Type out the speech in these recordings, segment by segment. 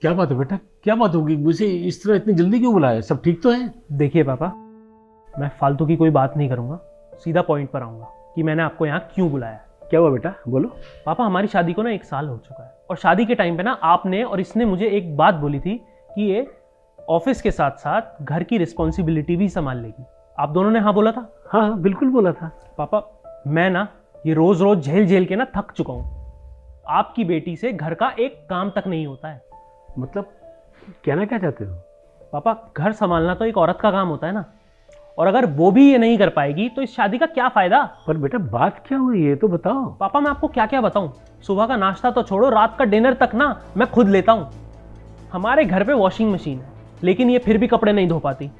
क्या बात है बेटा, क्या बात होगी? मुझे इस तरह इतनी जल्दी क्यों बुलाया? सब ठीक तो है? देखिए पापा, मैं फालतू की कोई बात नहीं करूँगा, सीधा पॉइंट पर आऊँगा कि मैंने आपको यहाँ क्यों बुलाया है। क्या हुआ बेटा, बोलो। पापा, हमारी शादी को ना 1 साल हो चुका है और शादी के टाइम पे ना आपने और इसने मुझे एक बात बोली थी कि ये ऑफिस के साथ साथ घर की रिस्पॉन्सिबिलिटी भी संभाल लेगी। आप दोनों ने हाँ बोला था? हाँ बिल्कुल बोला था। पापा, मैं ना ये रोज रोज झेल झेल के ना थक चुका हूँ। आपकी बेटी से घर का एक काम तक नहीं होता है। मतलब कहना क्या चाहते हो? पापा, घर संभालना तो एक औरत का काम होता है ना, और अगर वो भी ये नहीं कर पाएगी तो इस शादी का क्या फायदा? पर बेटा बात क्या हुई ये तो बताओ। पापा, मैं आपको क्या क्या बताऊं? सुबह का नाश्ता तो छोड़ो, रात का डिनर तक ना मैं खुद लेता हूं। हमारे घर पे वॉशिंग मशीन है, लेकिन ये फिर भी कपड़े नहीं धो पाती।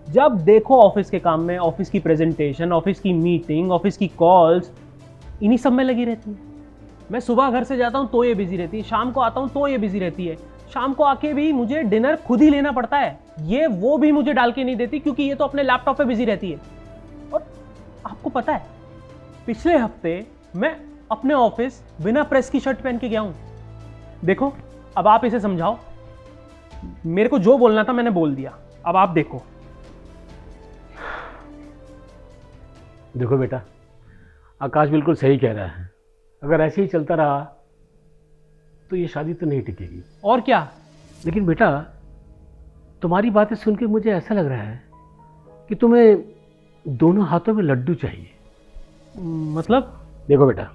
जब देखो ऑफिस के काम में, ऑफिस की प्रेजेंटेशन, ऑफिस की मीटिंग, ऑफिस की कॉल्स, इन्हीं सब में लगी रहती है। मैं सुबह घर से जाता हूं तो ये बिजी रहती है, शाम को आता हूं तो ये बिजी रहती है, शाम को आके भी मुझे डिनर खुद ही लेना पड़ता है। ये वो भी मुझे डाल के नहीं देती क्योंकि ये तो अपने लैपटॉप पे बिजी रहती है। और आपको पता है, पिछले हफ्ते मैं अपने ऑफिस बिना प्रेस की शर्ट पहन के गया हूं। देखो, अब आप इसे समझाओ। मेरे को जो बोलना था मैंने बोल दिया, अब आप देखो। देखो बेटा, आकाश बिल्कुल सही कह रहा है। अगर ऐसे ही चलता रहा तो ये शादी तो नहीं टिकेगी। और क्या? लेकिन बेटा, तुम्हारी बातें सुन के मुझे ऐसा लग रहा है कि तुम्हें दोनों हाथों में लड्डू चाहिए। मतलब? देखो बेटा,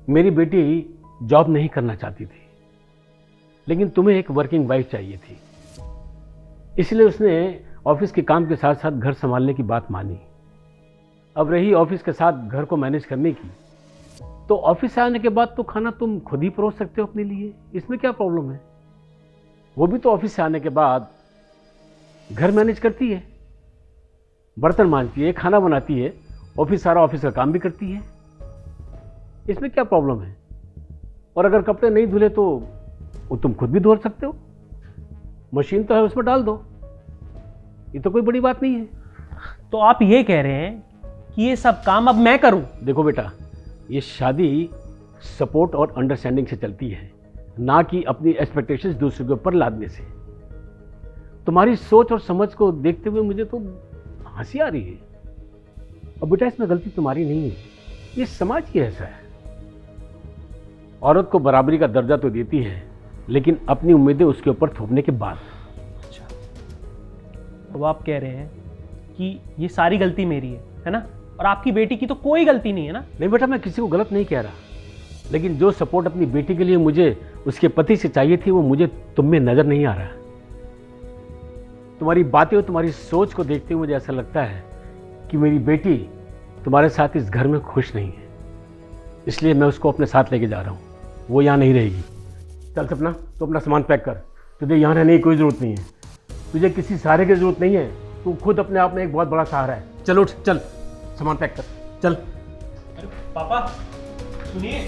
मेरी बेटी जॉब नहीं करना चाहती थी, लेकिन तुम्हें एक वर्किंग वाइफ चाहिए थी, इसलिए उसने ऑफिस के काम के साथ साथ घर संभालने की बात मानी। अब रही ऑफिस के साथ घर को मैनेज करने की, तो ऑफिस से आने के बाद तो खाना तुम खुद ही परोस सकते हो अपने लिए, इसमें क्या प्रॉब्लम है? वो भी तो ऑफिस से आने के बाद घर मैनेज करती है, बर्तन मांजती है, खाना बनाती है, सारा ऑफिस का काम भी करती है, इसमें क्या प्रॉब्लम है? और अगर कपड़े नहीं धुले तो वो तुम खुद भी धो सकते हो, मशीन तो है उसमें डाल दो, ये तो कोई बड़ी बात नहीं है। तो आप ये कह रहे हैं कि ये सब काम अब मैं करूं? देखो बेटा, ये शादी सपोर्ट और अंडरस्टैंडिंग से चलती है, ना कि अपनी एक्सपेक्टेशंस दूसरे के ऊपर लादने से। तुम्हारी सोच और समझ को देखते हुए मुझे तो हंसी आ रही है। अब बेटा, इसमें गलती तुम्हारी नहीं है, ये समाज ही ऐसा है। औरत को बराबरी का दर्जा तो देती है, लेकिन अपनी उम्मीदें उसके ऊपर थोपने के बाद। अच्छा, अब आप कह रहे हैं कि ये सारी गलती मेरी है ना? और आपकी बेटी की तो कोई गलती नहीं है ना? नहीं बेटा, मैं किसी को गलत नहीं कह रहा, लेकिन जो सपोर्ट अपनी बेटी के लिए मुझे उसके पति से चाहिए थी, वो मुझे तुम में नजर नहीं आ रहा। तुम्हारी बातें और तुम्हारी सोच को देखते हुए मुझे ऐसा लगता है कि मेरी बेटी तुम्हारे साथ इस घर में खुश नहीं है, इसलिए मैं उसको अपने साथ लेके जा रहा हूँ। वो यहाँ नहीं रहेगी। चल सपना, तो अपना सामान पैक कर, तुझे यहाँ रहने की कोई ज़रूरत नहीं है, तुझे किसी सहारे की ज़रूरत नहीं है, तू खुद अपने आप में एक बहुत बड़ा सहारा है। चल उठ, चल सामान पैक कर, चल। अरे पापा सुनिए।